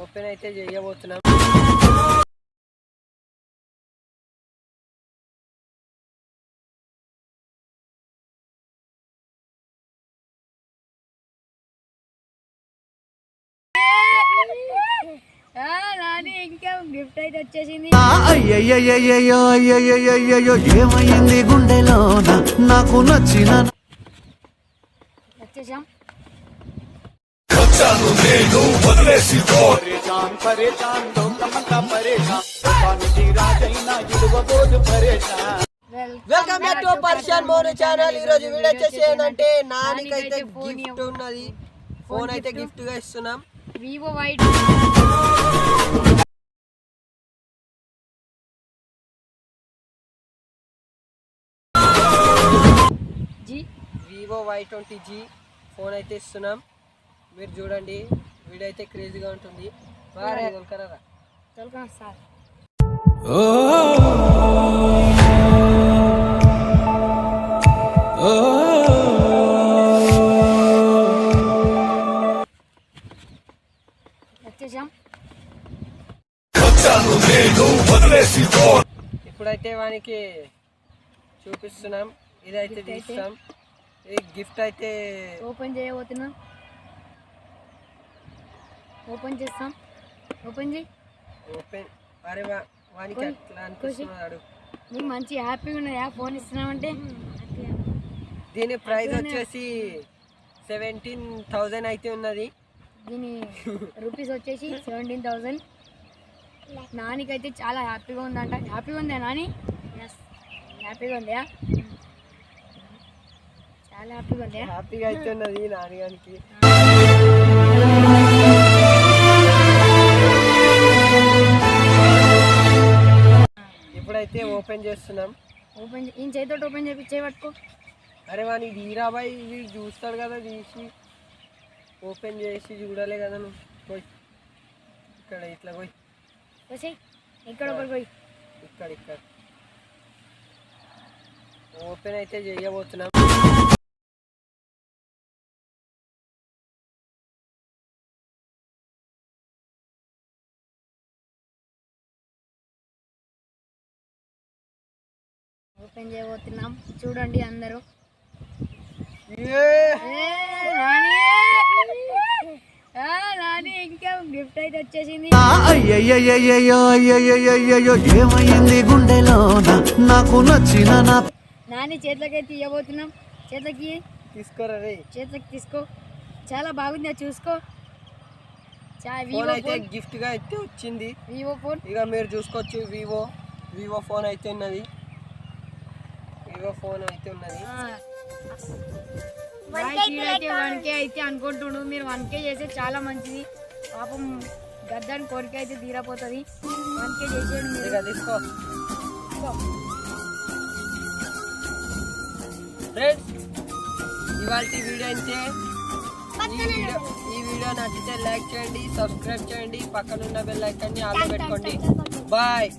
Open అయితే చేయబోతున్నాం. ఇంకా గిఫ్ట్ అయితే వచ్చేసింది. ఏమైంది గుండెలో నాకు నచ్చిన వచ్చేసాం. వెల్కమ్ బ్యాక్ టు పర్షియన్ మోను ఛానల్. ఈ రోజు వీడియో వచ్చేసి ఏంటంటే నానికైతే గిఫ్ట్ ఉన్నది. ఫోన్ అయితే గిఫ్ట్ గా ఇస్తున్నాం. Vivo white Vivo Y20G phone అయితే ఇస్తున్నాం. మీరు చూడండి, వీడియో అయితే క్రేజీగా ఉంటుంది. బాగా దొరకరా సార్. వచ్చేసాం. ఇప్పుడైతే వానికి చూపిస్తున్నాం. ఇదైతే తీస్తాం. ఈ గిఫ్ట్ అయితే ఓపెన్ చేయబోతున్నాం. ఓపెన్ చేస్తాం. ఓపెన్ చేయి. ఓపెన్. అరే వానికి అట్లా అనిపిస్తున్నాడు. నీకు మంచి హ్యాపీగా ఉన్నాయా ఫోన్ ఇస్తున్నామంటే? దీని ప్రైస్ వచ్చేసి 17,000 అయితే ఉన్నది. దీని రూపీస్ వచ్చేసి 17,000. నానికైతే చాలా హ్యాపీగా ఉందంట. హ్యాపీగా ఉందా నాని? హ్యాపీగా ఉందా? చాలా హ్యాపీగా ఉందా? హ్యాపీగా అయితే ఉన్నది నాని గారికి. ఇప్పుడైతే ఓపెన్ చేస్తున్నాం. ఓపెన్ ఈ చేతితో ఓపెన్ చేసి చేయబట్టుకో. అరే వాని వీరాబాయ్ వీడు చూస్తాడు కదా, తీసి ఓపెన్ చేసి చూడాలి కదా. నువ్వు పోయి ఇక్కడ ఇట్లా పోయి ఇక్కడ పోయి ఇక్కడ ఓపెన్ అయితే చేయబోతున్నాం. ఓపెన్ చేయబోతున్నాం. చూడండి అందరూ. నాని ఇంకా గిఫ్ట్ అయితే వచ్చేసింది. ఏమైంది గుండెలో నాకు నచ్చిన నాని చేతులకైతే తీయబోతున్నాం. చేతులకి తీసుకోరా రే. చేతులకి తీసుకో. చాలా బాగుంది, అది చూసుకో. ఫోన్ అయితే గిఫ్ట్ గా అయితే వచ్చింది. వివో ఫోన్ ఇక మీరు చూసుకోవచ్చు. వివో ఫోన్ అయితే ఉన్నది. వివో ఫోన్ అయితే ఉన్నది. 1K అయితే అనుకుంటుండు. మీరు 1K చేస్తే చాలా మంచిది. పాపం గద్దాని కోరిక అయితే తీరపోతుంది. 1K చేసేయండి. ఇక తీసుకో ఫ్రెండ్స్. ఇవాళ వీడియో అయితే ఈ వీడియో నచ్చితే లైక్ చేయండి, సబ్స్క్రైబ్ చేయండి, పక్కనున్న బెల్ ఐకాన్ని ఆన్ పెట్టుకోండి. బాయ్.